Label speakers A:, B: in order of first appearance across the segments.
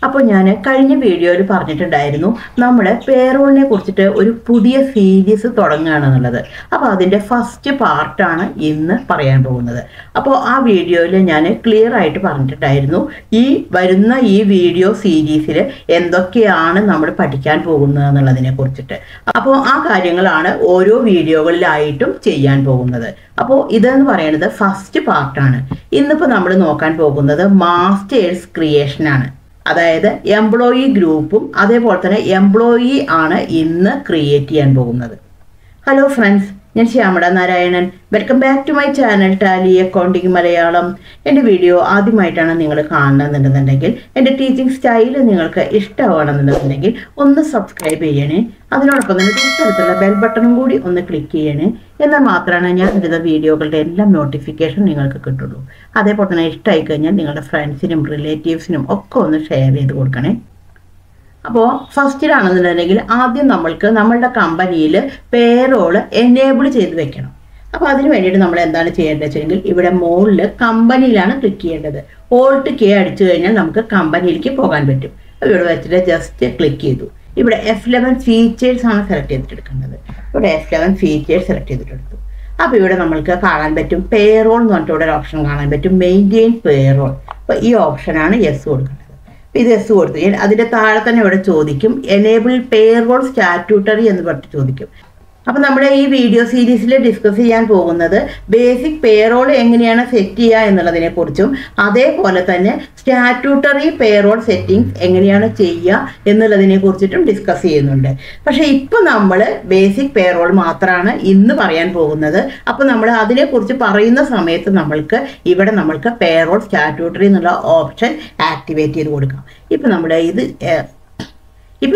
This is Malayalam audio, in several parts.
A: അപ്പോൾ ഞാൻ കഴിഞ്ഞ വീഡിയോയിൽ പറഞ്ഞിട്ടുണ്ടായിരുന്നു നമ്മുടെ പേറോളിനെ കുറിച്ചിട്ട് ഒരു പുതിയ സീരീസ് തുടങ്ങുകയാണെന്നുള്ളത്. അപ്പോൾ അതിൻ്റെ ഫസ്റ്റ് പാർട്ടാണ് ഇന്ന് പറയാൻ പോകുന്നത്. അപ്പോൾ ആ വീഡിയോയിൽ ഞാൻ ക്ലിയർ ആയിട്ട് പറഞ്ഞിട്ടുണ്ടായിരുന്നു വരുന്ന ഈ വീഡിയോ സീരീസിൽ എന്തൊക്കെയാണ് നമ്മൾ പഠിക്കാൻ പോകുന്നത് എന്നുള്ളതിനെ കുറിച്ചിട്ട്. അപ്പോൾ ആ കാര്യങ്ങളാണ് ഓരോ വീഡിയോകളിലായിട്ടും ചെയ്യാൻ പോകുന്നത്. അപ്പോൾ ഇതെന്ന് പറയുന്നത് ഫസ്റ്റ് പാർട്ടാണ്. ഇന്നിപ്പോൾ നമ്മൾ നോക്കാൻ പോകുന്നത് മാസ്റ്റേഴ്സ് ക്രിയേഷനാണ്. അതായത് എംപ്ലോയി ഗ്രൂപ്പും അതേപോലെ തന്നെ എംപ്ലോയി ആണ് ഇന്ന് ക്രിയേറ്റ് ചെയ്യാൻ പോകുന്നത്. ഹലോ ഫ്രണ്ട്സ്, ഞാൻ syamalanarayanan. Welcome back to my channel tally accounting Malayalam. എൻ്റെ വീഡിയോ ആദ്യമായിട്ടാണ് നിങ്ങൾ കാണണമെന്നുണ്ടെന്നുണ്ടെങ്കിൽ, എൻ്റെ ടീച്ചിങ് സ്റ്റൈല് നിങ്ങൾക്ക് ഇഷ്ടമാണെന്നുണ്ടെന്നുണ്ടെങ്കിൽ ഒന്ന് സബ്സ്ക്രൈബ് ചെയ്യണേ. അതിനോടൊപ്പം തന്നെ തൊട്ടടുത്തുള്ള ബെൽ ബട്ടണും കൂടി ഒന്ന് ക്ലിക്ക് ചെയ്യണേ. എന്നാൽ മാത്രമാണ് ഞാൻ ഇടുന്ന വീഡിയോകളുടെ എല്ലാം നോട്ടിഫിക്കേഷൻ നിങ്ങൾക്ക് കിട്ടുള്ളൂ. അതേപോലെ തന്നെ ഇഷ്ടമായി കഴിഞ്ഞാൽ നിങ്ങളുടെ ഫ്രണ്ട്സിനും റിലേറ്റീവ്സിനും ഒക്കെ ഒന്ന് ഷെയർ ചെയ്ത് കൊടുക്കണേ. അപ്പോൾ ഫസ്റ്റിലാണെന്നുണ്ടെങ്കിൽ ആദ്യം നമ്മളുടെ കമ്പനിയിൽ പേറോൾ എനേബിൾ ചെയ്ത് വെക്കണം. അപ്പോൾ അതിന് വേണ്ടിയിട്ട് നമ്മൾ എന്താണ് ചെയ്യേണ്ടത് വെച്ചെങ്കിൽ, ഇവിടെ മുകളിൽ കമ്പനിയിലാണ് ക്ലിക്ക് ചെയ്യേണ്ടത്. ഓൾട്ട് കെ അടിച്ചു കഴിഞ്ഞാൽ നമുക്ക് കമ്പനിയിലേക്ക് പോകാൻ പറ്റും. ഇവിടെ വെച്ചിട്ട് ജസ്റ്റ് ക്ലിക്ക് ചെയ്തു. ഇവിടെ F11 ഫീച്ചേഴ്സ് ആണ് സെലക്ട് ചെയ്തിട്ടെടുക്കേണ്ടത്. ഇവിടെ F11 ഫീച്ചേഴ്സ് സെലക്ട് ചെയ്തിട്ടെടുത്തു. അപ്പോൾ ഇവിടെ നമ്മൾക്ക് കാണാൻ പറ്റും പേറോൾ എന്ന് പറഞ്ഞിട്ട് ഇവിടെ ഒരു ഓപ്ഷൻ കാണാൻ പറ്റും, മെയിൻറ്റെയിൻ പേറോൾ. അപ്പോൾ ഈ ഓപ്ഷനാണ് യെസ് കൊടുക്കേണ്ടത്. ഇത് എസ് കൊടുത്തു. അതിൻ്റെ താഴെ തന്നെ ഇവിടെ ചോദിക്കും എനേബിൾ പേറോൾ സ്റ്റാറ്റ്യൂട്ടറി എന്ന് പറഞ്ഞിട്ട് ചോദിക്കും. അപ്പോൾ നമ്മുടെ ഈ വീഡിയോ സീരീസിൽ ഡിസ്കസ് ചെയ്യാൻ പോകുന്നത് ബേസിക് പേറോൾ എങ്ങനെയാണ് സെറ്റ് ചെയ്യുക എന്നുള്ളതിനെ കുറിച്ചും അതേപോലെ തന്നെ സ്റ്റാറ്റ്യൂട്ടറി പേറോൾ സെറ്റിംഗ്സ് എങ്ങനെയാണ് ചെയ്യുക എന്നുള്ളതിനെ കുറിച്ചിട്ടും ഡിസ്കസ് ചെയ്യുന്നുണ്ട്. പക്ഷേ ഇപ്പോൾ നമ്മൾ ബേസിക് പേറോൾ മാത്രമാണ് ഇന്ന് പറയാൻ പോകുന്നത്. അപ്പോൾ നമ്മൾ അതിനെക്കുറിച്ച് പറയുന്ന സമയത്ത് നമ്മൾക്ക് പേറോൾ സ്റ്റാറ്റ്യൂട്ടറി എന്നുള്ള ഓപ്ഷൻ ആക്ടിവേറ്റ് ചെയ്ത് കൊടുക്കാം. ഇപ്പോൾ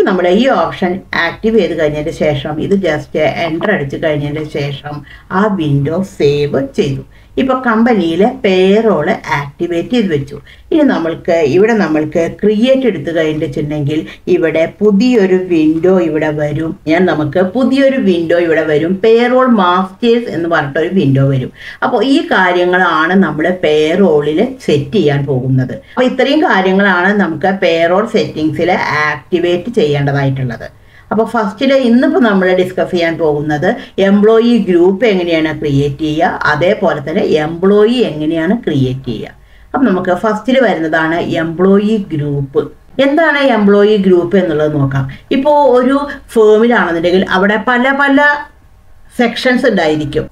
A: നമ്മുടെ ഈ ഓപ്ഷൻ ആക്റ്റീവ് ചെയ്ത് കഴിഞ്ഞതിന് ശേഷം ഇത് ജസ്റ്റ് എൻ്റർ അടിച്ച് കഴിഞ്ഞതിന് ശേഷം ആ വിൻഡോ സേവ് ചെയ്തു. ഇപ്പോൾ കമ്പനിയിലെ പേറോള് ആക്ടിവേറ്റ് ചെയ്ത് വെച്ചു. ഇനി നമ്മൾക്ക് ക്രിയേറ്റ് എടുത്തു കഴിഞ്ഞിട്ടുണ്ടെങ്കിൽ ഇവിടെ പുതിയൊരു വിൻഡോ ഇവിടെ വരും. പേറോൾ മാസ്റ്റേഴ്സ് എന്ന് പറഞ്ഞിട്ടൊരു വിൻഡോ വരും. അപ്പോൾ ഈ കാര്യങ്ങളാണ് നമ്മൾ പേറോളിൽ സെറ്റ് ചെയ്യാൻ പോകുന്നത്. അപ്പോൾ ഇത്രയും കാര്യങ്ങളാണ് നമുക്ക് പേറോൾ സെറ്റിങ്സിൽ ആക്ടിവേറ്റ് ചെയ്യേണ്ടതായിട്ടുള്ളത്. അപ്പോൾ ഫസ്റ്റിൽ ഇന്നിപ്പോൾ നമ്മൾ ഡിസ്കസ് ചെയ്യാൻ പോകുന്നത് എംപ്ലോയി ഗ്രൂപ്പ് എങ്ങനെയാണ് ക്രിയേറ്റ് ചെയ്യുക, അതേപോലെ തന്നെ എംപ്ലോയി എങ്ങനെയാണ് ക്രിയേറ്റ് ചെയ്യുക. അപ്പം നമുക്ക് ഫസ്റ്റിൽ വരുന്നതാണ് എംപ്ലോയി ഗ്രൂപ്പ്. എന്താണ് എംപ്ലോയി ഗ്രൂപ്പ് എന്നുള്ളത് നോക്കാം. ഇപ്പോൾ ഒരു ഫേമിലാണെന്നുണ്ടെങ്കിൽ അവിടെ പല സെക്ഷൻസ് ഉണ്ടായിരിക്കും.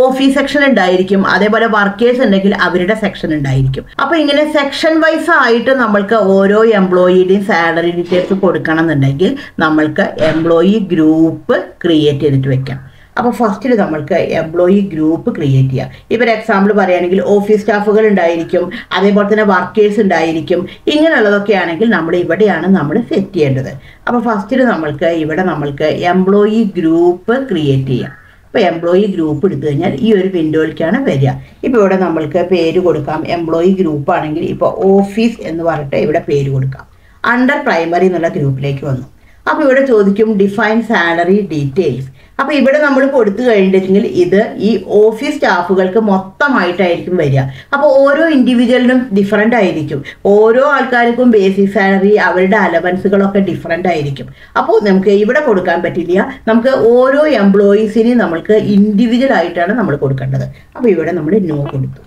A: ഓഫീസ് സെക്ഷൻ ഉണ്ടായിരിക്കും, അതേപോലെ വർക്കേഴ്സ് ഉണ്ടെങ്കിൽ അവരുടെ സെക്ഷൻ ഉണ്ടായിരിക്കും. അപ്പോൾ ഇങ്ങനെ സെക്ഷൻ വൈസ് ആയിട്ട് നമ്മൾക്ക് ഓരോ എംപ്ലോയിയുടെയും സാലറി ഡീറ്റെയിൽസ് കൊടുക്കണം എന്നുണ്ടെങ്കിൽ നമ്മൾക്ക് എംപ്ലോയി ഗ്രൂപ്പ് ക്രിയേറ്റ് ചെയ്തിട്ട് വെക്കാം. അപ്പോൾ ഫസ്റ്റിൽ നമ്മൾക്ക് എംപ്ലോയി ഗ്രൂപ്പ് ക്രിയേറ്റ് ചെയ്യാം. ഇപ്പോൾ ഒരു എക്സാമ്പിൾ പറയുകയാണെങ്കിൽ ഓഫീസ് സ്റ്റാഫുകൾ ഉണ്ടായിരിക്കും, അതേപോലെ തന്നെ വർക്കേഴ്സ് ഉണ്ടായിരിക്കും. ഇങ്ങനെയുള്ളതൊക്കെ ആണെങ്കിൽ ഇവിടെയാണ് നമ്മൾ സെറ്റ് ചെയ്യേണ്ടത്. അപ്പോൾ ഫസ്റ്റിൽ നമ്മൾക്ക് എംപ്ലോയി ഗ്രൂപ്പ് ക്രിയേറ്റ് ചെയ്യാം. ഇപ്പോൾ എംപ്ലോയി ഗ്രൂപ്പ് എടുത്തു കഴിഞ്ഞാൽ ഈ ഒരു വിൻഡോയിലേക്കാണ് വരിക. ഇപ്പോൾ ഇവിടെ നമ്മൾക്ക് പേര് കൊടുക്കാം. എംപ്ലോയി ഗ്രൂപ്പ് ആണെങ്കിൽ ഇപ്പോൾ ഓഫീസ് എന്ന് പറഞ്ഞിട്ട് ഇവിടെ പേര് കൊടുക്കാം. അണ്ടർ പ്രൈമറി എന്നുള്ള ഗ്രൂപ്പിലേക്ക് വന്നു. അപ്പോൾ ഇവിടെ ചോദിക്കും ഡിഫൈൻ സാലറി ഡീറ്റെയിൽസ്. അപ്പോൾ ഇവിടെ നമ്മൾ കൊടുത്തു കഴിഞ്ഞിട്ടുണ്ടെങ്കിൽ ഇത് ഈ ഓഫീസ് സ്റ്റാഫുകൾക്ക് മൊത്തമായിട്ടായിരിക്കും വരിക. അപ്പോൾ ഓരോ ഇൻഡിവിജ്വലിനും ഡിഫറൻ്റ് ആയിരിക്കും. ഓരോ ആൾക്കാർക്കും ബേസിക് സാലറി അവരുടെ അലവൻസുകളൊക്കെ ഡിഫറൻ്റ് ആയിരിക്കും. അപ്പോൾ നമുക്ക് ഇവിടെ കൊടുക്കാൻ പറ്റില്ല. നമുക്ക് ഓരോ എംപ്ലോയീസിനെയും നമ്മൾക്ക് ഇൻഡിവിജ്വൽ ആയിട്ടാണ് നമ്മൾ കൊടുക്കേണ്ടത്. അപ്പോൾ ഇവിടെ നമ്മൾ നോ കൊടുത്തു.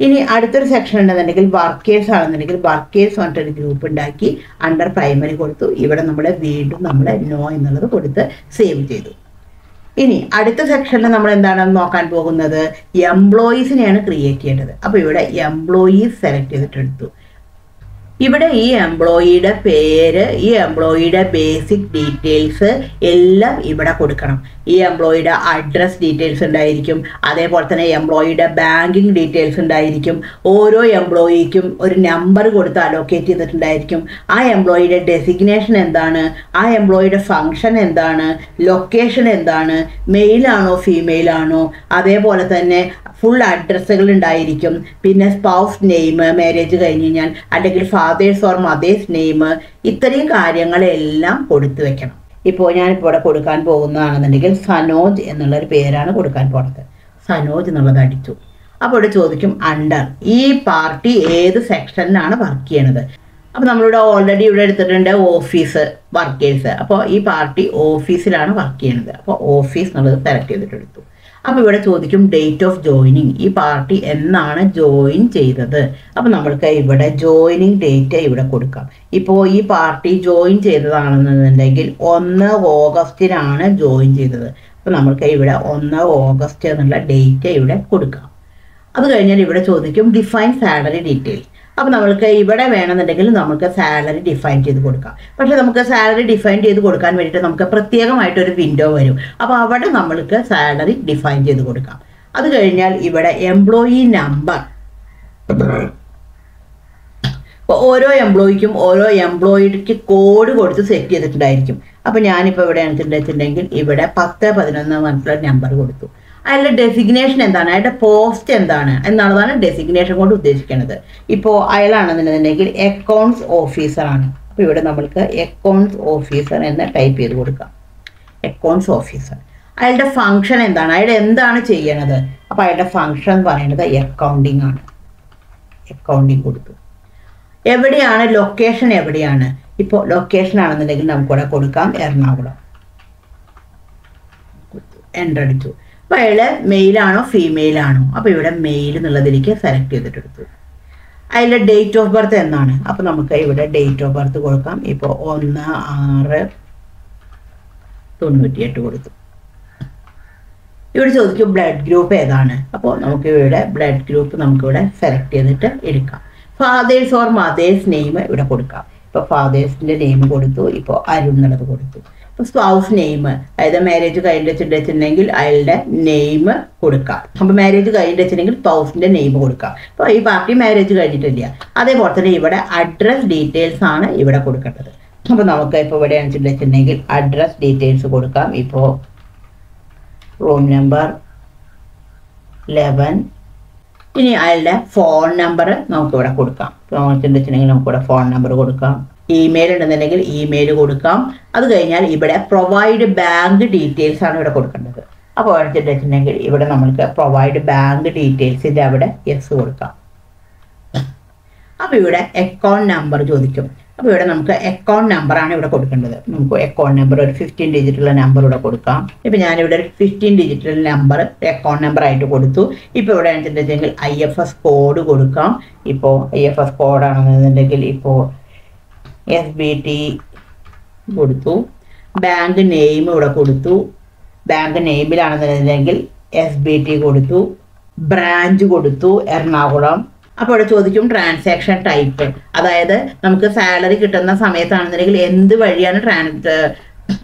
A: ഇനി അടുത്തൊരു സെക്ഷൻ ഉണ്ടെന്നുണ്ടെങ്കിൽ വർക്കേഴ്സ് ആണെന്നുണ്ടെങ്കിൽ വർക്കേഴ്സ് പറഞ്ഞിട്ടൊരു ഗ്രൂപ്പ് ഉണ്ടാക്കി അണ്ടർ പ്രൈമറി കൊടുത്തു. ഇവിടെ വീണ്ടും നോ എന്നുള്ളത് കൊടുത്ത് സേവ് ചെയ്തു. ഇനി അടുത്ത സെക്ഷനിൽ നമ്മൾ എന്താണ് നോക്കാൻ പോകുന്നത്, എംപ്ലോയീസിനെയാണ് ക്രിയേറ്റ് ചെയ്യേണ്ടത്. അപ്പോൾ ഇവിടെ എംപ്ലോയീസ് സെലക്ട് ചെയ്തിട്ടെടുത്തു. ഇവിടെ ഈ എംപ്ലോയിയുടെ പേര്, ഈ എംപ്ലോയിയുടെ ബേസിക് ഡീറ്റെയിൽസ് എല്ലാം ഇവിടെ കൊടുക്കണം. ഈ എംപ്ലോയിയുടെ അഡ്രസ് ഡീറ്റെയിൽസ് ഉണ്ടായിരിക്കും, അതേപോലെ തന്നെ എംപ്ലോയിയുടെ ബാങ്കിങ് ഡീറ്റെയിൽസ് ഉണ്ടായിരിക്കും. ഓരോ എംപ്ലോയിക്കും ഒരു നമ്പർ കൊടുത്ത് അലോക്കേറ്റ് ചെയ്തിട്ടുണ്ടായിരിക്കും. ആ എംപ്ലോയിയുടെ ഡെസിഗ്നേഷൻ എന്താണ്, ആ എംപ്ലോയിയുടെ ഫങ്ഷൻ എന്താണ്, ലൊക്കേഷൻ എന്താണ്, മെയിലാണോ ഫീമെയിലാണോ, അതേപോലെ തന്നെ ഫുൾ അഡ്രസ്സുകൾ ഉണ്ടായിരിക്കും. പിന്നെ സ്പൗസ് നെയിം, മാരേജ് കഴിഞ്ഞ് കഴിഞ്ഞാൽ, അല്ലെങ്കിൽ ഫാദേഴ്സ് ഓർ മദേഴ്സ് നെയിം, ഇത്രയും കാര്യങ്ങളെല്ലാം കൊടുത്തു വെക്കണം. ഇപ്പോൾ ഞാനിപ്പോൾ ഇവിടെ കൊടുക്കാൻ പോകുന്നതാണെന്നുണ്ടെങ്കിൽ സനോജ് എന്നുള്ളൊരു പേരാണ് കൊടുക്കാൻ പോകുന്നത്. സനോജ് എന്നുള്ളത് അടിച്ചു. അപ്പോൾ ഇവിടെ ചോദിക്കും അണ്ടർ, ഈ പാർട്ടി ഏത് സെക്ഷനിലാണ് വർക്ക് ചെയ്യണത്. അപ്പോൾ നമ്മളിവിടെ ഓൾറെഡി ഇവിടെ എടുത്തിട്ടുണ്ട് ഓഫീസ് വർക്കേഴ്സ്. അപ്പോൾ ഈ പാർട്ടി ഓഫീസിലാണ് വർക്ക് ചെയ്യുന്നത്. അപ്പോൾ ഓഫീസ് എന്നുള്ളത് സെലക്ട് ചെയ്തിട്ട് എടുത്തു. അപ്പോൾ ഇവിടെ ചോദിക്കും ഡേറ്റ് ഓഫ് ജോയിനിങ്, ഈ പാർട്ടി എന്നാണ് ജോയിൻ ചെയ്തത്. അപ്പോൾ നമ്മൾക്ക് ഇവിടെ ജോയിനിങ് ഡേറ്റ് ഇവിടെ കൊടുക്കാം. ഇപ്പോൾ ഈ പാർട്ടി ജോയിൻ ചെയ്തതാണെന്നുണ്ടെങ്കിൽ 1 ഓഗസ്റ്റിനാണ് ജോയിൻ ചെയ്തത്. അപ്പോൾ നമ്മൾക്ക് ഇവിടെ 1 ഓഗസ്റ്റ് എന്നുള്ള ഡേറ്റ് ഇവിടെ കൊടുക്കാം. അത് കഴിഞ്ഞാൽ ഇവിടെ ചോദിക്കും ഡിഫൈൻ സാലറി ഡീറ്റെയിൽ. അപ്പോൾ നമ്മൾക്ക് ഇവിടെ വേണമെന്നുണ്ടെങ്കിൽ നമുക്ക് സാലറി ഡിഫൈൻ ചെയ്ത് കൊടുക്കാം. പക്ഷേ നമുക്ക് സാലറി ഡിഫൈൻ ചെയ്ത് കൊടുക്കാൻ വേണ്ടിയിട്ട് നമുക്ക് പ്രത്യേകമായിട്ടൊരു വിൻഡോ വരും. അപ്പോൾ അവിടെ നമ്മൾക്ക് സാലറി ഡിഫൈൻ ചെയ്ത് കൊടുക്കാം. അത് കഴിഞ്ഞാൽ ഇവിടെ എംപ്ലോയി നമ്പർ, അപ്പോൾ ഓരോ എംപ്ലോയിക്കും ഓരോ എംപ്ലോയിക്ക് കോഡ് കൊടുത്ത് സെറ്റ് ചെയ്തിട്ടുണ്ടായിരിക്കും. അപ്പോൾ ഞാനിപ്പോൾ ഇവിടെ വെച്ചിട്ടുണ്ടെങ്കിൽ ഇവിടെ 1011 പറഞ്ഞിട്ടുള്ള നമ്പർ കൊടുത്തു. അയാളുടെ ഡെസിഗ്നേഷൻ എന്താണ്, അയാളുടെ പോസ്റ്റ് എന്താണ് എന്നുള്ളതാണ് ഡെസിഗ്നേഷൻ കൊണ്ട് ഉദ്ദേശിക്കുന്നത്. ഇപ്പോൾ അയാളാണെന്നുണ്ടെങ്കിൽ അക്കൗണ്ട്സ് ഓഫീസറാണ്. അപ്പോൾ ഇവിടെ നമ്മൾക്ക് അക്കൗണ്ട്സ് ഓഫീസർ എന്ന് ടൈപ്പ് ചെയ്ത് കൊടുക്കാം. Accounts officer. അയാളുടെ ഫംഗ്ഷൻ എന്താണ്, അയാൾ എന്താണ് ചെയ്യണത്? അപ്പോൾ അയാളുടെ ഫംഗ്ഷൻ എന്ന് പറയുന്നത് അക്കൗണ്ടിങ് ആണ്. അക്കൗണ്ടിങ് കൊടുത്തു. എവിടെയാണ് ലൊക്കേഷൻ, എവിടെയാണ്? ഇപ്പോൾ ലൊക്കേഷൻ ആണെന്നുണ്ടെങ്കിൽ നമുക്കിവിടെ കൊടുക്കാം എറണാകുളം. എൻ്റർ അടിച്ചു. അപ്പോൾ അയാൾ മെയിലാണോ ഫീമെയിലാണോ? അപ്പോൾ ഇവിടെ മെയിൽ എന്നുള്ളതിലേക്ക് സെലക്ട് ചെയ്തിട്ടെടുത്തു. അതിൻ്റെ ഡേറ്റ് ഓഫ് ബർത്ത് എന്നാണ്? അപ്പോൾ നമുക്ക് ഇവിടെ ഡേറ്റ് ഓഫ് ബർത്ത് കൊടുക്കാം. ഇപ്പോൾ 1/6/98 കൊടുത്തു. ഇവിടെ ചോദിക്കും ബ്ലഡ് ഗ്രൂപ്പ് ഏതാണ്? അപ്പോൾ നമുക്ക് ഇവിടെ ബ്ലഡ് ഗ്രൂപ്പ് നമുക്കിവിടെ സെലക്ട് ചെയ്തിട്ട് എടുക്കാം. ഫാദേഴ്സ് ഓർ മദേഴ്സ് നെയിം ഇവിടെ കൊടുക്കാം. ഇപ്പോൾ ഫാദേഴ്സിൻ്റെ നെയിം കൊടുത്തു. ഇപ്പോൾ അരുൺ എന്നുള്ളത് കൊടുത്തു. ഇപ്പോൾ സ്പൗസ് നെയിം, അതായത് മാരേജ് കഴിഞ്ഞിട്ടുണ്ടെങ്കിൽ അയാളുടെ നെയിം കൊടുക്കാം. അപ്പോൾ മാരേജ് കഴിഞ്ഞിട്ടുണ്ടെങ്കിൽ സ്പൗസിൻ്റെ നെയിം കൊടുക്കാം. അപ്പോൾ ഈ പാർട്ടി മാരേജ് കഴിഞ്ഞിട്ടില്ല. അതേപോലെ തന്നെ ഇവിടെ അഡ്രസ് ഡീറ്റെയിൽസ് ആണ് ഇവിടെ കൊടുക്കേണ്ടത്. അപ്പോൾ നമുക്ക് ഇപ്പോൾ ഇവിടെ വെച്ചിട്ടുണ്ടെങ്കിൽ അഡ്രസ് ഡീറ്റെയിൽസ് കൊടുക്കാം. ഇപ്പോൾ റൂം നമ്പർ 11. ഇനി അയാളുടെ ഫോൺ നമ്പർ നമുക്കിവിടെ കൊടുക്കാം. ഇപ്പോൾ വെച്ചിട്ടുണ്ടെങ്കിൽ നമുക്കിവിടെ ഫോൺ നമ്പർ കൊടുക്കാം. ഇമെയിൽ ഉണ്ടെന്നുണ്ടെങ്കിൽ ഇമെയിൽ കൊടുക്കാം. അത് കഴിഞ്ഞാൽ ഇവിടെ പ്രൊവൈഡ് ബാങ്ക് ഡീറ്റെയിൽസ് ആണ് ഇവിടെ കൊടുക്കേണ്ടത്. അപ്പോൾ വെച്ചിട്ടുണ്ടെങ്കിൽ ഇവിടെ നമ്മൾക്ക് പ്രൊവൈഡ് ബാങ്ക് ഡീറ്റെയിൽസിൻ്റെ അവിടെ യെസ് കൊടുക്കാം. അപ്പോൾ ഇവിടെ അക്കൗണ്ട് നമ്പർ ചോദിക്കും. അപ്പോൾ ഇവിടെ നമുക്ക് അക്കൗണ്ട് നമ്പറാണ് ഇവിടെ കൊടുക്കേണ്ടത്. നമുക്ക് അക്കൗണ്ട് നമ്പർ ഒരു 15 ഡിജിറ്റുള്ള നമ്പർ ഇവിടെ കൊടുക്കാം. ഇപ്പോൾ ഞാനിവിടെ ഒരു 15 ഡിജിറ്റൽ നമ്പർ അക്കൗണ്ട് നമ്പർ ആയിട്ട് കൊടുത്തു. ഇപ്പോൾ ഇവിടെ വെച്ചിട്ടുണ്ടെങ്കിൽ IFS കോഡ് കൊടുക്കാം. ഇപ്പോൾ IFS കോഡാണെന്നുണ്ടെങ്കിൽ ഇപ്പോൾ SBT കൊടുത്തു. ബാങ്ക് നെയിം ഇവിടെ കൊടുത്തു. ബാങ്ക് നെയിമിലാണെന്നുണ്ടെങ്കിൽ SBT കൊടുത്തു. ബ്രാഞ്ച് കൊടുത്തു എറണാകുളം. അപ്പോൾ ഇവിടെ ചോദിക്കും ട്രാൻസാക്ഷൻ ടൈപ്പ്, അതായത് നമുക്ക് സാലറി കിട്ടുന്ന സമയത്താണെന്നുണ്ടെങ്കിൽ എന്ത് വഴിയാണ്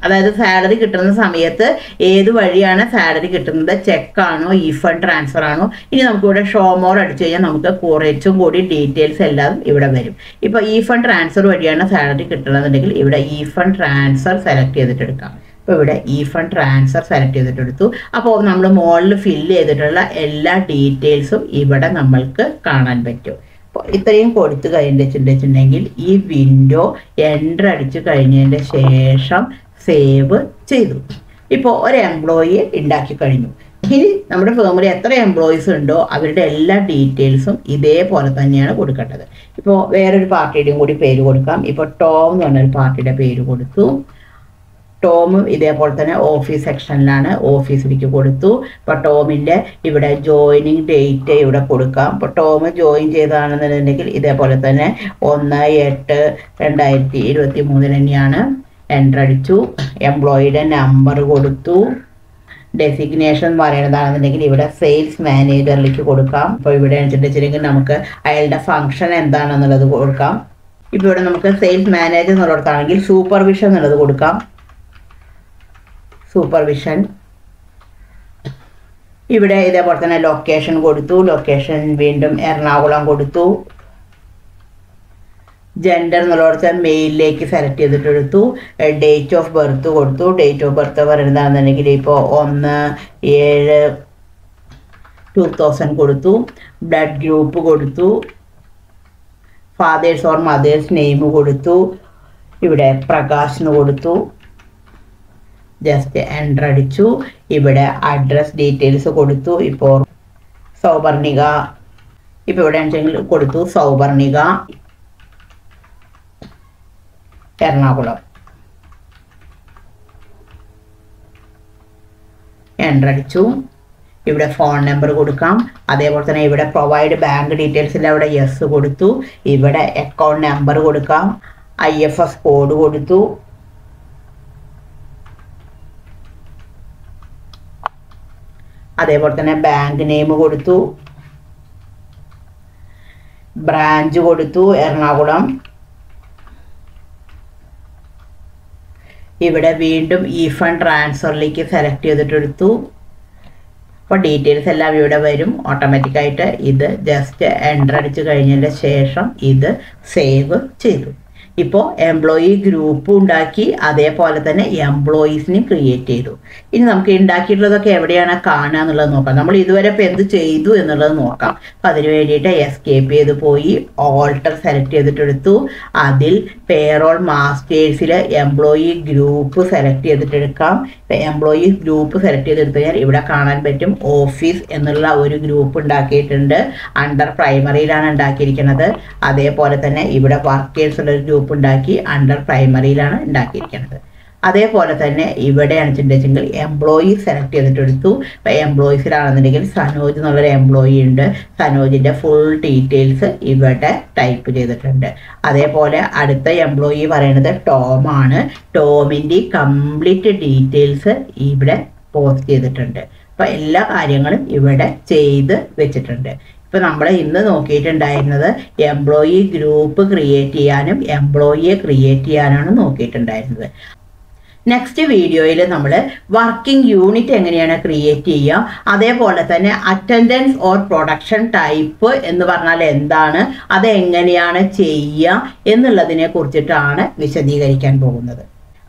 A: അതായത് സാലറി കിട്ടുന്ന സമയത്ത് ഏത് വഴിയാണ് സാലറി കിട്ടുന്നത്, ചെക്കാണോ ഇ ഫണ്ട് ട്രാൻസ്ഫർ ആണോ? ഇനി നമുക്കിവിടെ ഷോ മോർ അടിച്ചു കഴിഞ്ഞാൽ നമുക്ക് കുറച്ചും കൂടി ഡീറ്റെയിൽസ് എല്ലാം ഇവിടെ വരും. ഇപ്പോൾ ഇ ഫണ്ട് ട്രാൻസ്ഫർ വഴിയാണ് സാലറി കിട്ടുന്നതെന്നുണ്ടെങ്കിൽ ഇവിടെ ഇ ഫണ്ട് ട്രാൻസ്ഫർ സെലക്ട് ചെയ്തിട്ടെടുക്കാം. അപ്പോൾ ഇവിടെ ഇ ഫണ്ട് ട്രാൻസ്ഫർ സെലക്ട് ചെയ്തിട്ടെടുത്തു. അപ്പോൾ നമ്മൾ മുകളിൽ ഫില്ല് ചെയ്തിട്ടുള്ള എല്ലാ ഡീറ്റെയിൽസും ഇവിടെ നമ്മൾക്ക് കാണാൻ പറ്റും. അപ്പോൾ ഇത്രയും കൊടുത്തു കഴിഞ്ഞിട്ടുണ്ടെങ്കിൽ ഈ വിൻഡോ എൻ്റർ അടിച്ചു കഴിഞ്ഞതിൻ്റെ ശേഷം സേവ് ചെയ്തു. ഇപ്പോൾ ഒരു എംപ്ലോയി ഉണ്ടാക്കി കഴിഞ്ഞു. ഇനി നമ്മുടെ ഫേമിൽ എത്ര എംപ്ലോയീസ് ഉണ്ടോ അവരുടെ എല്ലാ ഡീറ്റെയിൽസും ഇതേപോലെ തന്നെയാണ് കൊടുക്കേണ്ടത്. ഇപ്പോൾ വേറൊരു പാർട്ടിയുടെയും കൂടി പേര് കൊടുക്കാം. ഇപ്പോൾ ടോം എന്ന് പറഞ്ഞൊരു പാർട്ടിയുടെ പേര് കൊടുത്തു. ടോമും ഇതേപോലെ തന്നെ ഓഫീസ് സെക്ഷനിലാണ്, ഓഫീസിലേക്ക് കൊടുത്തു. ഇപ്പോൾ ടോമിൻ്റെ ഇവിടെ ജോയിനിങ് ഡേറ്റ് ഇവിടെ കൊടുക്കാം. ഇപ്പോൾ ടോം ജോയിൻ ചെയ്തതാണെന്നുണ്ടെങ്കിൽ ഇതേപോലെ തന്നെ 1/8/2023 തന്നെയാണ്. എൻ്റർ അടിച്ചു. എംപ്ലോയിയുടെ നമ്പർ കൊടുത്തു. ഡെസിഗ്നേഷൻ പറയുന്നതാണെന്നുണ്ടെങ്കിൽ ഇവിടെ സെയിൽസ് മാനേജറിലേക്ക് കൊടുക്കാം. ഇപ്പോൾ ഇവിടെ വെച്ചിട്ടുണ്ടെങ്കിൽ നമുക്ക് അയാളുടെ ഫംഗ്ഷൻ എന്താണെന്നുള്ളത് കൊടുക്കാം. ഇപ്പോൾ ഇവിടെ നമുക്ക് സെയിൽസ് മാനേജർ എന്നുള്ളിടത്താണെങ്കിൽ സൂപ്പർവിഷൻ എന്നുള്ളത് കൊടുക്കാം. സൂപ്പർവിഷൻ. ഇവിടെ ഇതേപോലെ തന്നെ ലൊക്കേഷൻ കൊടുത്തു. ലൊക്കേഷൻ വീണ്ടും എറണാകുളം കൊടുത്തു. ജെൻഡർ എന്നുള്ളിടത്ത് മെയിലിലേക്ക് സെലക്ട് ചെയ്തിട്ടെടുത്തു. ഡേറ്റ് ഓഫ് ബർത്ത് കൊടുത്തു. ഡേറ്റ് ഓഫ് ബർത്ത് പറയുന്നതാണെന്നുണ്ടെങ്കിൽ ഇപ്പോൾ 1/7/2000 കൊടുത്തു. ബ്ലഡ് ഗ്രൂപ്പ് കൊടുത്തു. ഫാദേഴ്സ് ഓർ മദേഴ്സ് നെയിം കൊടുത്തു. ഇവിടെ പ്രകാശിന് കൊടുത്തു. ജസ്റ്റ് എൻ്റർ അടിച്ചു. ഇവിടെ അഡ്രസ് ഡീറ്റെയിൽസ് കൊടുത്തു. ഇപ്പോൾ സൗവർണിക, ഇപ്പോൾ ഇവിടെ കൊടുത്തു സൗവർണിക. എറണാകുളം. എൻ്റർ അടിച്ചു. ഇവിടെ ഫോൺ നമ്പർ കൊടുക്കാം. അതേപോലെ തന്നെ ഇവിടെ പ്രൊവൈഡ് ബാങ്ക് ഡീറ്റെയിൽസിൽ അവിടെ യെസ് കൊടുത്തു. ഇവിടെ അക്കൗണ്ട് നമ്പർ കൊടുക്കാം. IFS കോഡ് കൊടുത്തു. അതേപോലെ തന്നെ ബാങ്ക് നെയിം കൊടുത്തു. ബ്രാഞ്ച് കൊടുത്തു എറണാകുളം. ഇവിടെ വീണ്ടും ഈ ഫണ്ട് ട്രാൻസ്ഫറിലേക്ക് സെലക്ട് ചെയ്തിട്ടെടുത്തു. അപ്പോൾ ഡീറ്റെയിൽസ് എല്ലാം ഇവിടെ വരും ഓട്ടോമാറ്റിക്കായിട്ട്. ഇത് ജസ്റ്റ് എൻ്റർ അടിച്ച് കഴിഞ്ഞതിന് ശേഷം ഇത് സേവ് ചെയ്തു. ഇപ്പോൾ എംപ്ലോയി ഗ്രൂപ്പ് ഉണ്ടാക്കി, അതേപോലെ തന്നെ എംപ്ലോയീസിനെ ക്രിയേറ്റ് ചെയ്തു. ഇനി നമുക്ക് ഉണ്ടാക്കിയിട്ടുള്ളതൊക്കെ എവിടെയാണ് കാണുക എന്നുള്ളത് നോക്കാം. നമ്മൾ ഇതുവരെ ഇപ്പോൾ എന്ത് ചെയ്തു എന്നുള്ളത് നോക്കാം. അപ്പം അതിന് വേണ്ടിയിട്ട് എസ്കേപ്പ് ചെയ്ത് പോയി ഓൾട്ടർ സെലക്ട് ചെയ്തിട്ടെടുത്തു. അതിൽ പേറോൾ മാസ്റ്റേഴ്സിൽ എംപ്ലോയി ഗ്രൂപ്പ് സെലക്ട് ചെയ്തിട്ടെടുക്കാം. ഇപ്പം എംപ്ലോയി ഗ്രൂപ്പ് സെലക്ട് ചെയ്തെടുത്തു കഴിഞ്ഞാൽ ഇവിടെ കാണാൻ പറ്റും ഓഫീസ് എന്നുള്ള ഒരു ഗ്രൂപ്പ് ഉണ്ടാക്കിയിട്ടുണ്ട്. അണ്ടർ പ്രൈമറിയിലാണ് ഉണ്ടാക്കിയിരിക്കുന്നത്. അതേപോലെ തന്നെ ഇവിടെ വർക്കേഴ്സ് ഉള്ളൊരു ഗ്രൂപ്പ് ഉണ്ടാക്കി അണ്ടർ പ്രൈമറിയിലാണ് ഉണ്ടാക്കിയിരിക്കുന്നത്. അതേപോലെ തന്നെ ഇവിടെയാണ് വെച്ചിട്ടുണ്ടെങ്കിൽ എംപ്ലോയി സെലക്ട് ചെയ്തിട്ടെടുത്തു. ഇപ്പം എംപ്ലോയീസിലാണെന്നുണ്ടെങ്കിൽ സനോജ് എന്നുള്ളൊരു എംപ്ലോയി ഉണ്ട്. സനോജിൻ്റെ ഫുൾ ഡീറ്റെയിൽസ് ഇവിടെ ടൈപ്പ് ചെയ്തിട്ടുണ്ട്. അതേപോലെ അടുത്ത എംപ്ലോയി പറയുന്നത് ടോമാണ്. ടോമിൻ്റെ കംപ്ലീറ്റ് ഡീറ്റെയിൽസ് ഇവിടെ പോസ്റ്റ് ചെയ്തിട്ടുണ്ട്. അപ്പോൾ എല്ലാ കാര്യങ്ങളും ഇവിടെ ചെയ്ത് വെച്ചിട്ടുണ്ട്. ഇപ്പോൾ നമ്മൾ ഇന്ന് നോക്കിയിട്ടുണ്ടായിരുന്നത് എംപ്ലോയി ഗ്രൂപ്പ് ക്രിയേറ്റ് ചെയ്യാനും എംപ്ലോയിയെ ക്രിയേറ്റ് ചെയ്യാനാണ് നോക്കിയിട്ടുണ്ടായിരുന്നത്. നെക്സ്റ്റ് വീഡിയോയിൽ നമ്മൾ വർക്കിംഗ് യൂണിറ്റ് എങ്ങനെയാണ് ക്രിയേറ്റ് ചെയ്യുക, അതേപോലെ തന്നെ അറ്റൻഡൻസ് ഓർ പ്രൊഡക്ഷൻ ടൈപ്പ് എന്ന് പറഞ്ഞാൽ എന്താണ്, അതെങ്ങനെയാണ് ചെയ്യുക എന്നുള്ളതിനെ കുറിച്ചിട്ടാണ് വിശദീകരിക്കാൻ പോകുന്നത്.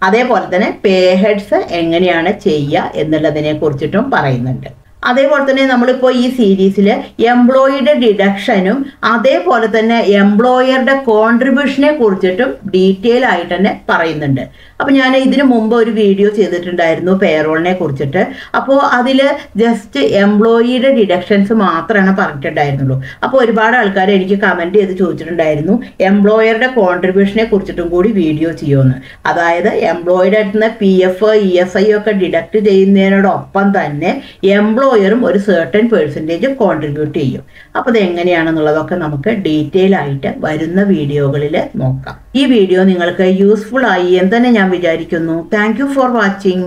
A: അതേപോലെ തന്നെ പേ ഹെഡ്സ് എങ്ങനെയാണ് ചെയ്യുക എന്നുള്ളതിനെ കുറിച്ചിട്ടും പറയുന്നുണ്ട്. അതേപോലെ തന്നെ നമ്മളിപ്പോൾ ഈ സീരീസിൽ എംപ്ലോയിയുടെ ഡിഡക്ഷനും അതേപോലെ തന്നെ എംപ്ലോയറുടെ കോൺട്രിബ്യൂഷനെ കുറിച്ചിട്ടും ഡീറ്റെയിൽ ആയിട്ട് തന്നെ പറയുന്നുണ്ട്. അപ്പോൾ ഞാൻ ഇതിനു മുമ്പ് ഒരു വീഡിയോ ചെയ്തിട്ടുണ്ടായിരുന്നു പേറോളിനെ കുറിച്ചിട്ട്. അപ്പോൾ അതിൽ ജസ്റ്റ് എംപ്ലോയിയുടെ ഡിഡക്ഷൻസ് മാത്രമാണ് പറഞ്ഞിട്ടുണ്ടായിരുന്നുള്ളൂ. അപ്പോൾ ഒരുപാട് ആൾക്കാർ എനിക്ക് കമൻറ്റ് ചെയ്ത് ചോദിച്ചിട്ടുണ്ടായിരുന്നു എംപ്ലോയറുടെ കോൺട്രിബ്യൂഷനെ കുറിച്ചിട്ടും കൂടി വീഡിയോ ചെയ്യുമെന്ന്. അതായത് എംപ്ലോയിയുടെ അടുത്ത് നിന്ന് PF ESI ഒക്കെ ഡിഡക്റ്റ് ചെയ്യുന്നതിനോടൊപ്പം തന്നെ എംപ്ലോയറും ഒരു സർട്ടൻ പെർസെൻറ്റേജ് കോൺട്രിബ്യൂട്ട് ചെയ്യും. അപ്പോൾ അത് എങ്ങനെയാണെന്നുള്ളതൊക്കെ നമുക്ക് ഡീറ്റെയിൽ ആയിട്ട് വരുന്ന വീഡിയോകളിൽ നോക്കാം. ഈ വീഡിയോ നിങ്ങൾക്ക് യൂസ്ഫുൾ ആയി എന്ന് തന്നെ ഞാൻ വിചാരിക്കുന്നു. Thank you for watching.